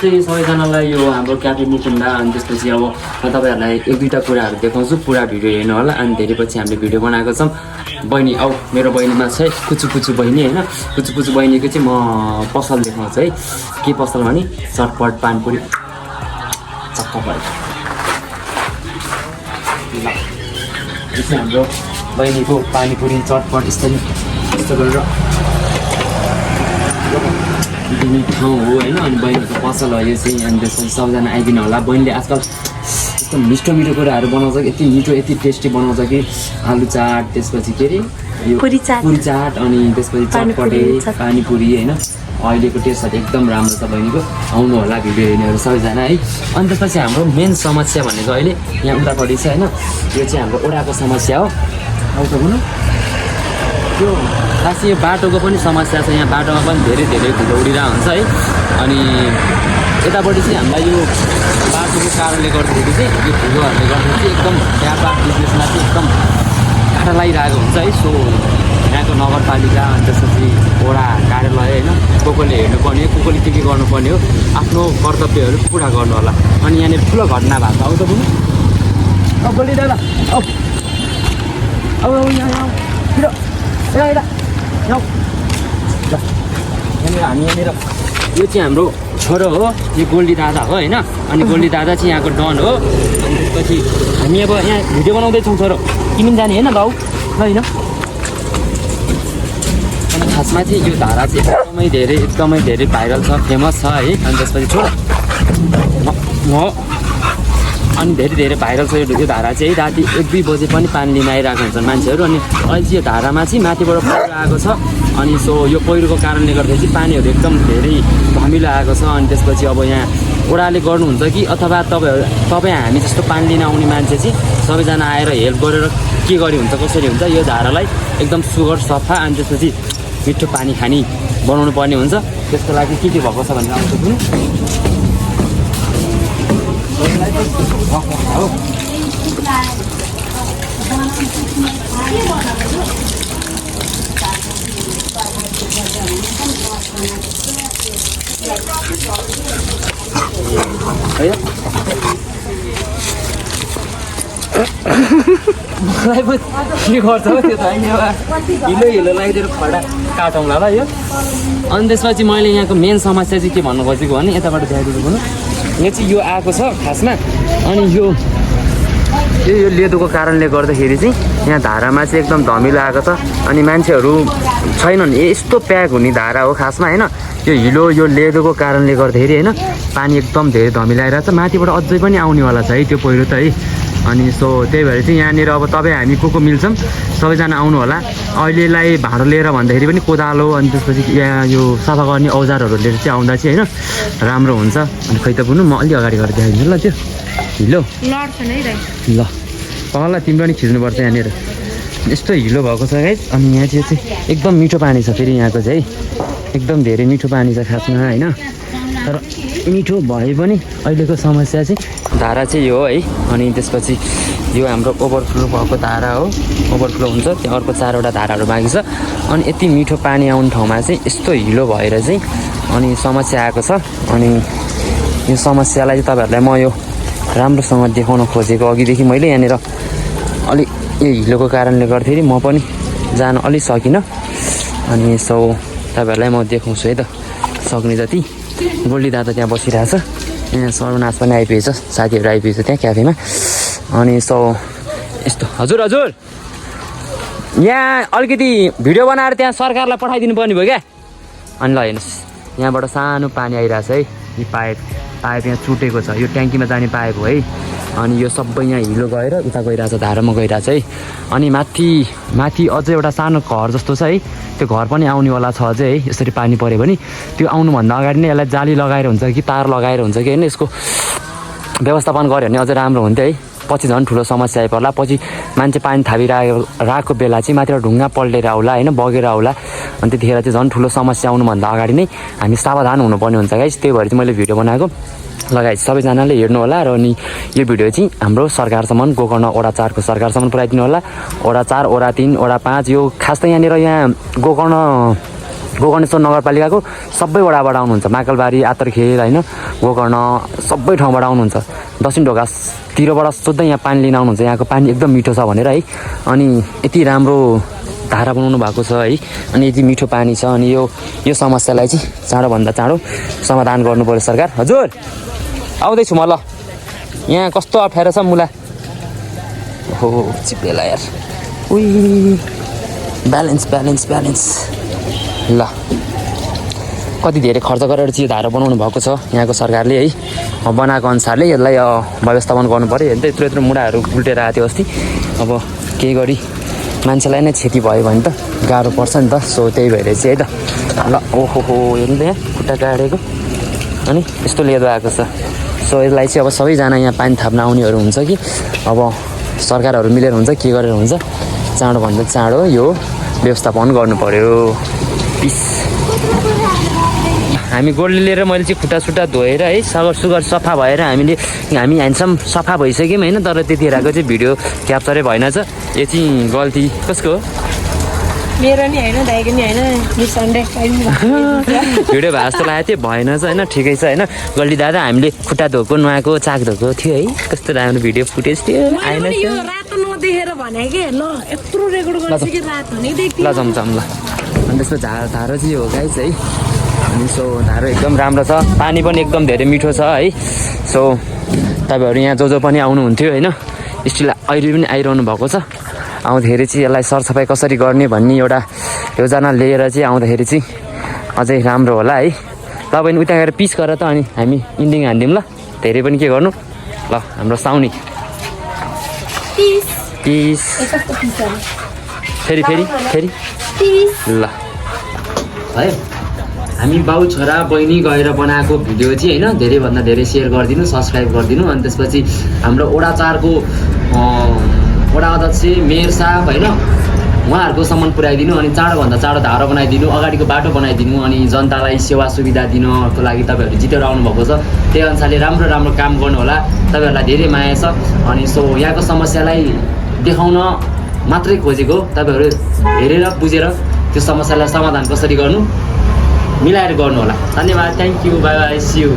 नमस्ते सबैजनालाई यो हाम्रो क्याफे मुकुन्दा अनि त्यसपछि अब म तपाईँहरूलाई एक दुईवटा कुराहरू देखाउँछु पुरा भिडियो हेर्नु होला अनि धेरै पछि हामीले भिडियो बनाएको छौँ बहिनी औ मेरो बहिनीमा चाहिँ कुचु कुचु बहिनी होइन कुचु कुचु बहिनीको चाहिँ म पसल देखाउँछु है के पसल भने चटपट पानीपुरी चक्क भयो यो चाहिँ हाम्रो बहिनीको पानीपुरी चटपट यस्तो गरेर ठाउँ हो होइन अनि बहिनीको पसल हो यो चाहिँ अनि त्यसपछि सबैजना आइदिनु होला बहिनीले आजकल यस्तो मिठो मिठो कुराहरू बनाउँछ कि यति मिठो यति टेस्टी बनाउँछ कि आलु चाट त्यसपछि के अरे यो पुरी चाट अनि त्यसपछि चटपटे पानीपुरी होइन अहिलेको टेस्टहरू एकदम राम्रो छ बहिनीको आउनु होला भिडियो हेर्नेहरू सबैजना है अनि त्यसपछि हाम्रो मेन समस्या भनेको अहिले यहाँ उतापट्टि छ होइन यो चाहिँ हाम्रो ओडाको समस्या हो आउँछ भनौँ त्यो खासै यो बाटोको पनि समस्या छ यहाँ बाटोमा पनि धेरै धुलो उडिरहेको हुन्छ है अनि यतापट्टि चाहिँ हामीलाई यो बाटोको कारणले गर्दाखेरि चाहिँ यो धुलोहरूले गर्दाखेरि चाहिँ एकदम व्यापार बिजनेसमा चाहिँ एकदम घाटा लगाइरहेको हुन्छ है सो यहाँको नगरपालिका अनि त्यसपछि वडा कार्यालय होइन कसले हेर्नुपर्ने हो कसले के गर्नुपर्ने हो आफ्नो कर्तव्यहरू पुरा गर्नु होला अनि यहाँनिर ठुलो घटना भएको छ आउँछ बुझ्नु अब बोली दादा अब यहाँ हामी यहाँनिर यो चाहिँ हाम्रो छोरो हो यो गोल्डी दादा हो होइन अनि गोल्डी दादा चाहिँ यहाँको डन हो अनि त्यसपछि हामी अब यहाँ भिडियो बनाउँदैछौँ छोरो तिमी पनि जाने होइन बाउ होइन अनि खासमा चाहिँ यो धारा चाहिँ एकदमै धेरै भाइरल छ फेमस छ है अनि त्यसपछि छोरो हो अनि धेरै भाइरल छ यो धारा चाहिँ राति 1-2 बजे पनि पानी लिन आइरहेको हुन्छन् मान्छेहरू अनि अहिले चाहिँ यो धारामा चाहिँ माथिबाट पहिरो आएको छ अनि सो यो पहिरोको कारणले गर्दा चाहिँ पानीहरू एकदम धेरै धमिलो आएको छ अनि त्यसपछि अब यहाँ ओडाले गर्नुहुन्छ कि अथवा तपाईँ हामी जस्तो पानी लिन आउने मान्छे चाहिँ सबैजना आएर हेल्प गरेर के गरी हुन्छ कसरी हुन्छ यो धारालाई एकदम सुगर सफा अनि त्यसपछि मिठो पानी खानी बनाउनु पर्ने हुन्छ त्यसको लागि के भएको छ भनेर आउँछ पनि हो मलाई पो के गर्छ हो त्यो त होइन हिलो लगाइदिएर खडा काटौँला ल यो अनि त्यसपछि मैले यहाँको मेन समस्या चाहिँ के भन्नु खोजेको भने यताबाट देखाइदिएको भनौँ यहाँ चाहिँ यो आएको छ खासमा अनि यो लेदोको कारणले गर्दाखेरि चाहिँ यहाँ धारामा चाहिँ एकदम धमिलो आएको छ अनि मान्छेहरू छैनन् यस्तो प्याक हुने धारा हो खासमा होइन यो लेदोको कारणले गर्दाखेरि होइन पानी एकदम धेरै धमिलो आइरहेको छ माथिबाट अझै पनि आउनेवाला छ है त्यो पहिरो त है अनि सो त्यही भएर चाहिँ यहाँनिर अब तपाईँ हामी को मिल्छौँ सबैजना आउनु होला अहिलेलाई भाँडो लिएर भन्दाखेरि पनि कोदालो अनि त्यसपछि यहाँ यो सफा गर्ने औजारहरू लिएर चाहिँ आउँदा चाहिँ होइन राम्रो हुन्छ अनि खै त बुनु म अलि अगाडि गएर देखाइदिन्छु ल त्यो हिलो ल तल तिम्रो पनि खिच्नुपर्छ यहाँनिर यस्तो हिलो भएको छ गाइस अनि यहाँ चाहिँ एकदम मिठो पानी छ फेरि यहाँको चाहिँ एकदम धेरै मिठो पानी छ खासमा होइन तर मिठो भए पनि अहिलेको समस्या चाहिँ धारा चाहिँ यो है अनि त्यसपछि यो हाम्रो ओभरफ्लो भएको धारा हो ओभरफ्लो हुन्छ त्यहाँ अर्को 4वटा धाराहरू बाँकी छ अनि यति मिठो पानी आउने ठाउँमा चाहिँ यस्तो हिलो भएर चाहिँ अनि समस्या आएको छ अनि यो समस्यालाई चाहिँ तपाईँहरूलाई म यो राम्रोसँग देखाउन खोजेको अघिदेखि मैले यहाँनिर अलिक यो हिलोको कारणले गर्दाखेरि म पनि जान अलिक सकिनँ अनि सो तपाईँहरूलाई म देखाउँछु है त सक्ने जति गोल्डी दादा त्यहाँ बसिरहेछ यहाँ सर्वनाश पनि आइपुगेछ साथीहरू आइपुगेछ त्यहाँ क्याफेमा अनि सो यस्तो हजुर यहाँ अलिकति भिडियो बनाएर त्यहाँ सरकारलाई पठाइदिनु पर्ने भयो क्या अनि ल हेर्नुहोस् यहाँबाट सानो पानी आइरहेछ है यो पाइप यहाँ चुटेको छ यो ट्याङ्कीमा जाने पाइप हो है अनि यो सबै यहाँ हिलो गएर उता गइरहेछ धारामा गइरहेछ है अनि माथि अझै एउटा सानो घर जस्तो छ है त्यो घर पनि आउनेवाला छ अझै है यसरी पानी पऱ्यो भने त्यो आउनुभन्दा अगाडि नै यसलाई जाली लगाएर हुन्छ कि तार लगाएर हुन्छ कि होइन यसको व्यवस्थापन गऱ्यो भने अझै राम्रो हुन्थ्यो है पछि झन् ठुलो समस्या आइपर्ला पछि मान्छे पानी थापिरहेको बेला चाहिँ माथिबाट ढुङ्गा पल्टेर आउला होइन बगेर आउला अनि त्यतिखेर चाहिँ झन् ठुलो समस्या आउनुभन्दा अगाडि नै हामी सावधान हुनुपर्ने हुन्छ गाइस त्यही भएर चाहिँ मैले भिडियो बनाएको लगायत सबैजनाले हेर्नु होला र अनि यो भिडियो चाहिँ हाम्रो सरकारसम्म गोकर्ण वडा 4को सरकारसम्म पुऱ्याइदिनु होला वडा 4 वडा 3 वडा 5 यो खास त यहाँ गोकर्ण गोकर्णेश्वर नगरपालिकाको सबै वडाबाट आउनुहुन्छ, माकलबारी, आतरखेल होइन, गोकर्ण सबै ठाउँबाट आउनुहुन्छ। दक्षिण ढोकातिरबाट सोध्दै यहाँ पानी लिन आउनुहुन्छ। यहाँको पानी एकदम मिठो छ भनेर है। अनि यति राम्रो धारा बनाउनु भएको छ है, अनि यति मिठो पानी छ। अनि यो समस्यालाई चाहिँ चाँडोभन्दा चाँडो समाधान गर्नु पर्यो सरकार। हजुर आउँदैछु म ल। यहाँ कस्तो अप्ठ्यारो छ मुला, हो चिप्लेला यार। उही ब्यालेन्स ब्यालेन्स ब्यालेन्स। ल कति धेरै खर्च गरेर चाहिँ यो धारा बनाउनु भएको छ यहाँको सरकारले है। बनाएको अनुसारले यसलाई व्यवस्थापन गर्नु पऱ्यो। हेर्दै यत्रो यत्रो मुढाहरू उल्टेर आएको थियो अस्ति। अब केही गरी मान्छेलाई नै क्षति भयो भने त गाह्रो पर्छ नि त। सो त्यही भएर चाहिँ है त। ल ओहो हो हेर्नु त यहाँ खुट्टा काटेको, अनि यस्तो लेदो आएको छ। सो यसलाई चाहिँ अब सबैजना यहाँ पानी थाप्न आउनेहरू हुन्छ कि अब सरकारहरू मिलेर हुन्छ, के गरेर हुन्छ, चाँडोभन्दा चाँडो यो व्यवस्थापन गर्नु पऱ्यो। पिस। हामी गोडले लिएर मैले चाहिँ खुट्टा सुट्टा धोएर है, सुगर सफा भएर हामी ह्यान्डसम सफा भइसक्यौँ होइन। तर त्यतिखेरको चाहिँ भिडियो क्याप्चरै भएन छ। यो चाहिँ गल्ती कसको हो? मेरो नि होइन, दाइको नि होइन, मिसअन्डरस्ट्यान्डिङ भिडियो भए जस्तो लागेको थियो, भएन छ होइन। ठिकै छ होइन। गल्ती दादा हामीले खुट्टा धोएको, नुहाएको, चाक धोएको थियो है। कस्तो राम्रो भिडियो फुटेज थियो, आएन थियो। रातो नदेखेर भने के ल यत्रो रेकर्ड गरिसके रातो नै देख्थ्यो। ल जमजम ल। अनि त्यसको धारो चाहिँ हो गाइस है। अनि सो धारो एकदम राम्रो छ, पानी पनि एकदम धेरै मिठो छ है। सो तपाईँहरू यहाँ जो पनि आउनुहुन्थ्यो होइन, स्टिल अहिले पनि आइरहनु भएको छ। आउँदाखेरि चाहिँ यसलाई सरसफाइ कसरी गर्ने भन्ने एउटा योजना लिएर चाहिँ आउँदाखेरि चाहिँ अझै राम्रो होला है। तपाईँ उता गएर पिस गरेर त अनि हामी इन्डिङ हानिदिउँ ल। धेरै पनि के गर्नु ल। हाम्रो साउनी पिस फेरि फेरि फेरि ल है। हामी बाउ छोरा बहिनी गएर बनाएको भिडियो चाहिँ होइन धेरैभन्दा धेरै सेयर गरिदिनु, सब्सक्राइब गरिदिनु। अनि त्यसपछि हाम्रो वडा 4 को वडा अध्यक्ष मेयर साहब होइन, उहाँहरूकोसम्म पुर्याइदिनु। अनि चाँडोभन्दा चाँडो धारा बनाइदिनु, अगाडिको बाटो बनाइदिनु। अनि जनतालाई सेवा सुविधा दिनको लागि तपाईँहरू जितेर आउनुभएको छ, त्यही अनुसारले राम्रो राम्रो काम गर्नु होला। तपाईँहरूलाई धेरै माया छ। अनि सो यहाँको समस्यालाई देखाउन मात्रै खोजेको, तपाईँहरू हेरेर बुझेर त्यो समस्यालाई समाधान कसरी गर्नु मिलाएर गर्नु होला। धन्यवाद, thank you, bye bye, see you.